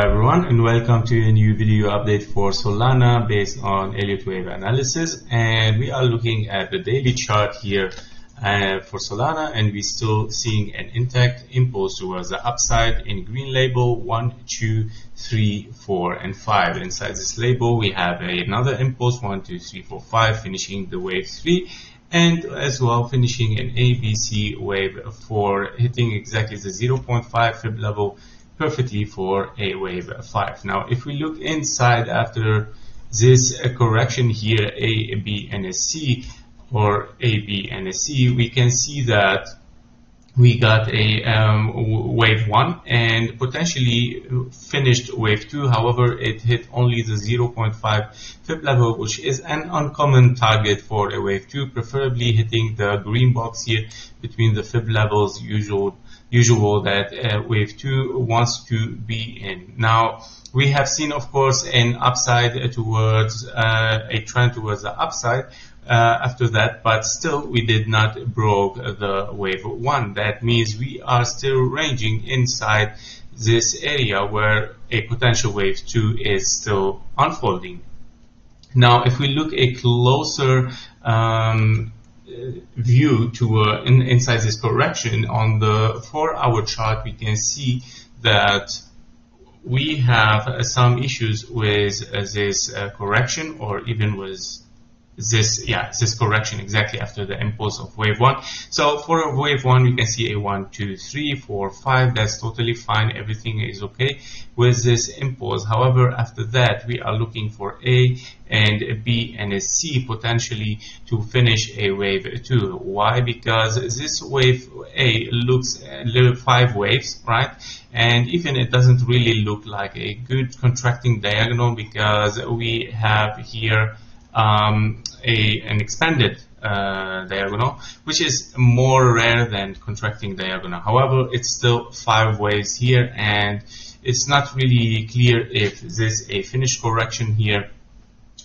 everyone, and welcome to a new video update for Solana based on Elliott Wave analysis. And we are looking at the daily chart here for Solana, and we're still seeing an intact impulse towards the upside in green label 1, 2, 3, 4, and 5. Inside this label we have another impulse 1, 2, 3, 4, 5, finishing the wave 3, and as well finishing an ABC wave 4, hitting exactly the 0.5 fib level perfectly for a wave 5. Now if we look inside after this correction here, A, B, and a C, or A, B, and a C, we can see that we got a wave 1 and potentially finished wave 2. However, it hit only the 0.5 fib level, which is an uncommon target for a wave 2, preferably hitting the green box here between the fib levels usual that wave 2 wants to be in. Now we have seen, of course, an upside towards a trend towards the upside after that, but still we did not broke the wave 1. That means we are still ranging inside this area where a potential wave 2 is still unfolding. Now if we look a closer view to inside this correction on the 4-hour chart, we can see that we have some issues with this correction, or even with this correction exactly after the impulse of wave 1. So for wave 1 we can see a 1, 2, 3, 4, 5. That's totally fine, everything is okay with this impulse. However, after that we are looking for A and a B and a C potentially to finish a wave 2. Why? Because this wave A looks 5 waves, right? And even it doesn't really look like a good contracting diagonal, because we have here an expanded diagonal, which is more rare than contracting diagonal. However, it's still 5 waves here, and it's not really clear if this is a finished correction here.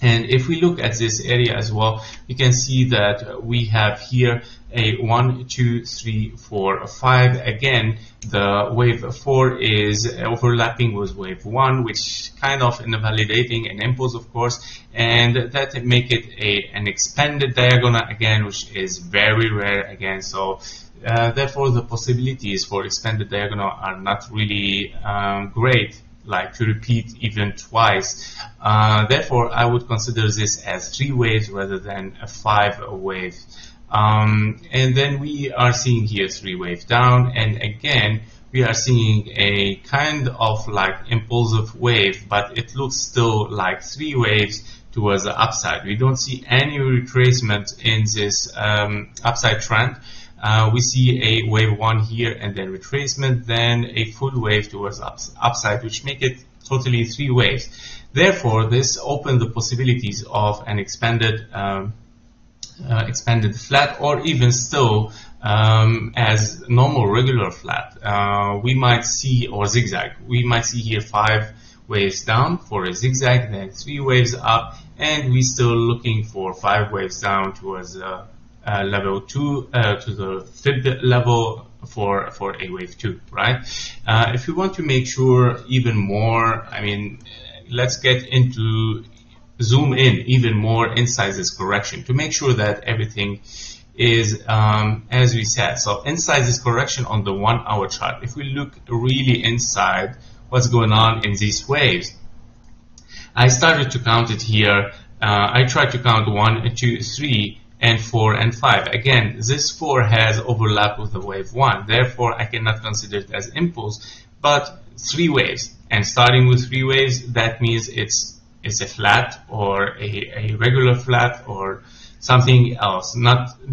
And if we look at this area as well, we can see that we have here a 1, 2, 3, 4, 5. Again, the wave 4 is overlapping with wave 1, which kind of invalidating an impulse, of course, and that make it an expanded diagonal again, which is very rare again. So therefore the possibilities for expanded diagonal are not really great, like to repeat even twice. Therefore I would consider this as 3 waves rather than a 5 wave. And then we are seeing here 3 waves down, and again we are seeing a kind of like impulsive wave, but it looks still like 3 waves towards the upside. We don't see any retracement in this upside trend. We see a wave 1 here and then retracement, then a full wave towards upside, which make it totally 3 waves. Therefore, this opened the possibilities of an expanded flat, or even still as normal regular flat. We might see, or zigzag, we might see here 5 waves down for a zigzag, then 3 waves up, and we still looking for 5 waves down towards level 2 to the fib level for a wave 2, right? If we want to make sure even more, I mean, let's get into zoom in even more inside this correction to make sure that everything is as we said. So inside this correction on the 1-hour chart, if we look really inside what's going on in these waves, I started to count it here. I tried to count 1, 2, 3, and 4 and 5. Again, this 4 has overlap with the wave 1, therefore I cannot consider it as impulse, but 3 waves. And starting with 3 waves, that means it's a flat, or a regular flat, or something else.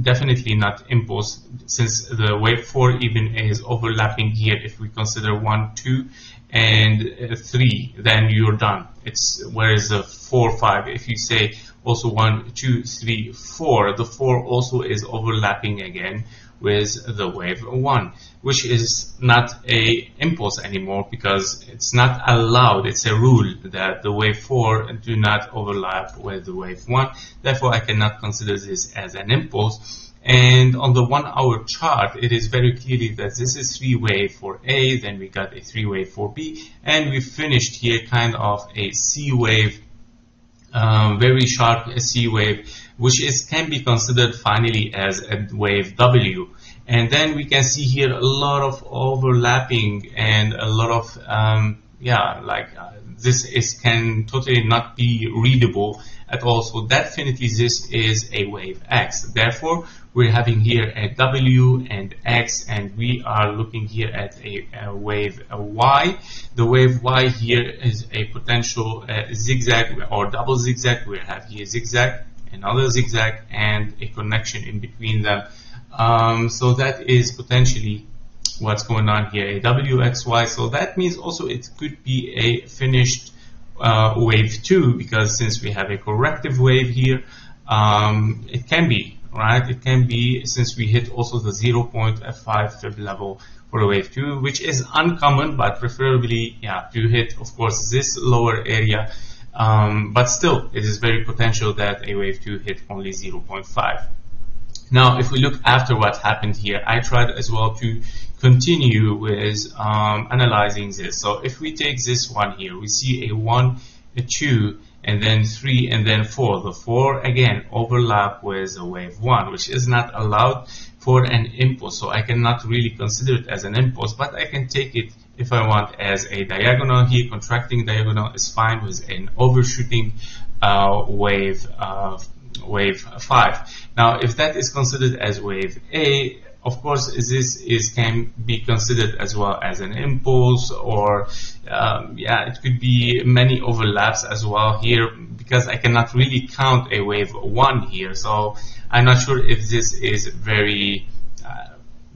Definitely not impulse, since the wave 4 even is overlapping here. If we consider 1, 2, and 3, then you're done. It's whereas the 4, 5, if you say also 1, 2, 3, 4, the 4 also is overlapping again with the wave 1, which is not a impulse anymore, because it's not allowed. It's a rule that the wave 4 do not overlap with the wave 1. Therefore I cannot consider this as an impulse. And on the 1 hour chart, it is very clearly that this is 3 wave for A, then we got a 3 wave for B, and we finished here kind of a C wave, very sharp C wave, which can be considered finally as a wave W. And then we can see here a lot of overlapping and a lot of this can totally not be readable at all. So definitely this is a wave X. Therefore, we're having here a W and X, and we are looking here at a wave Y. The wave Y here is a potential zigzag or double zigzag. We have here zigzag, another zigzag, and a connection in between them. So that is potentially what's going on here, a WXY. So that means also it could be a finished wave 2, because since we have a corrective wave here, it can be, right? It can be, since we hit also the 0.5 fib level for a wave 2, which is uncommon, but preferably, to hit, of course, this lower area. But still, it is very potential that a wave 2 hit only 0.5. Now, if we look after what happened here, I tried as well to continue with analyzing this. So if we take this one here, we see a 1, a 2, and then 3, and then 4. The 4 again overlap with a wave 1, which is not allowed for an impulse. So I cannot really consider it as an impulse, but I can take it if I want as a diagonal here. Contracting diagonal is fine with an overshooting wave 5. Now, if that is considered as wave A, of course, this can be considered as well as an impulse, or it could be many overlaps as well here, because I cannot really count a wave 1 here. So I'm not sure if this is very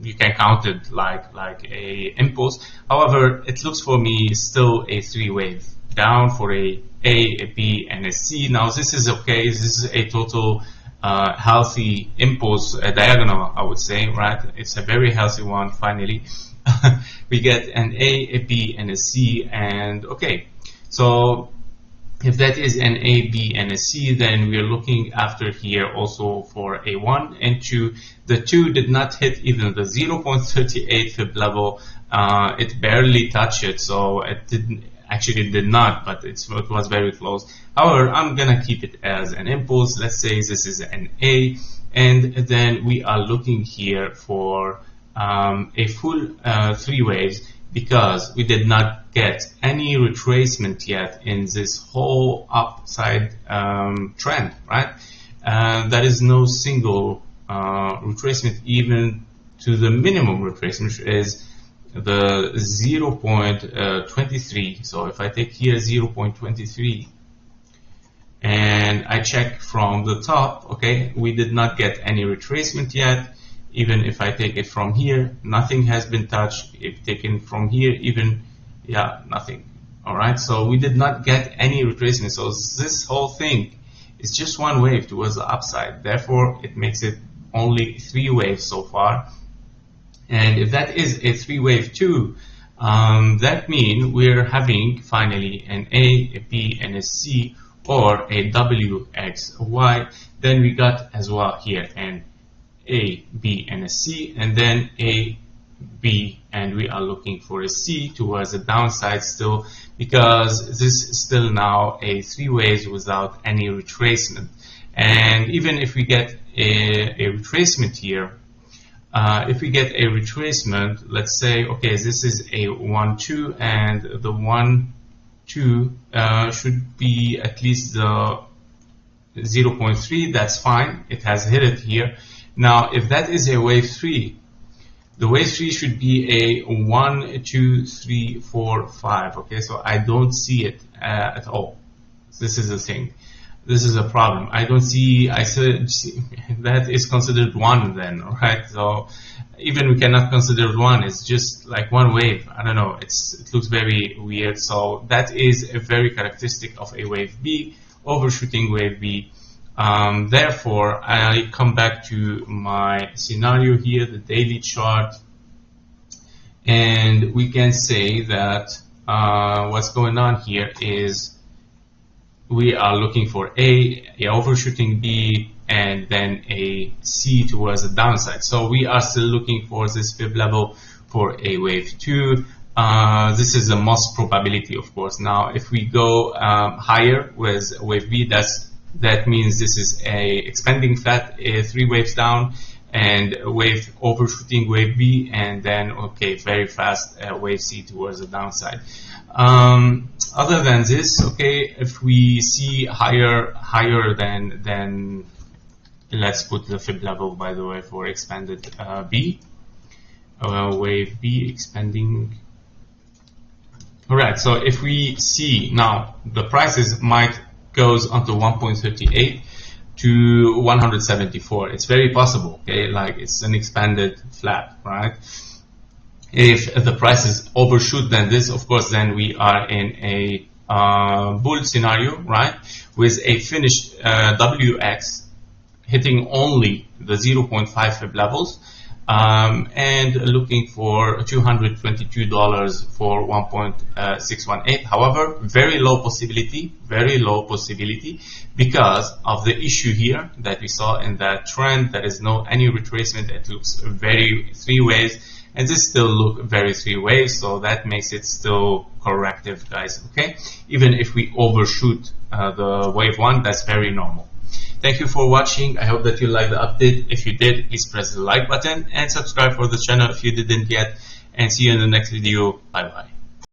you can count it like a impulse. However, it looks for me still a 3 wave down for a B, and a C. Now this is okay. This is a total healthy impulse diagonal, I would say, right? It's a very healthy one. Finally, we get an A, B, and a C, and okay. So if that is an A, B, and a C, then we are looking after here also for a 1 and 2. The 2 did not hit even the 0.38 fib level. It barely touched it, so it didn't. Actually, it did not, but it was very close. However, I'm gonna keep it as an impulse. Let's say this is an A, and then we are looking here for a full 3 waves, because we did not get any retracement yet in this whole upside trend, right? There is no single retracement, even to the minimum retracement, which is the 0.23. So if I take here 0.23 and I check from the top, okay, we did not get any retracement yet. Even if I take it from here, nothing has been touched. If taken from here, even, nothing. All right, so we did not get any retracement. So this whole thing is just one wave towards the upside. Therefore, it makes it only 3 waves so far. And if that is a 3 wave too, that means we're having finally an A, a B, and a C, or a W, X, Y. Then we got as well here an A, B, and a C, and then A, B, and we are looking for a C towards the downside still, because this is still now a 3 waves without any retracement. And even if we get a retracement here, if we get a retracement, let's say, okay, this is a 1, 2, and the 1, 2 should be at least the 0.3. That's fine. It has hit it here. Now, if that is a wave 3, the wave 3 should be a 1, 2, 3, 4, 5. Okay, so I don't see it at all. This is the thing. This is a problem. I don't see. I said that is considered 1 then, right? So even we cannot consider it 1. It's just like one wave. I don't know. It looks very weird. So that is a very characteristic of a wave B, overshooting wave B. Therefore, I come back to my scenario here, the daily chart, and we can say that what's going on here is we are looking for A overshooting B, and then a C towards the downside. So we are still looking for this fib level for a wave 2. This is the most probability, of course. Now, if we go higher with wave B, that means this is a expanding flat, 3 waves down, and wave overshooting wave B, and then okay, very fast wave C towards the downside. Other than this, okay, if we see higher than let's put the fib level, by the way, for expanded B, wave B expanding. Alright, so if we see now the prices might goes onto 1.38 to 174, it's very possible, okay, like it's an expanded flat, right? If the prices overshoot than this, of course, then we are in a bull scenario, right, with a finished WX hitting only the 0.5 fib levels, and looking for $222 for 1.618. However, very low possibility because of the issue here that we saw in that trend. There is no any retracement. It looks very 3 waves, and this still look very 3 waves, so that makes it still corrective, guys. Okay, even if we overshoot the wave 1, that's very normal. Thank you for watching. I hope that you liked the update. If you did, please press the like button and subscribe for the channel if you didn't yet. And see you in the next video. Bye bye.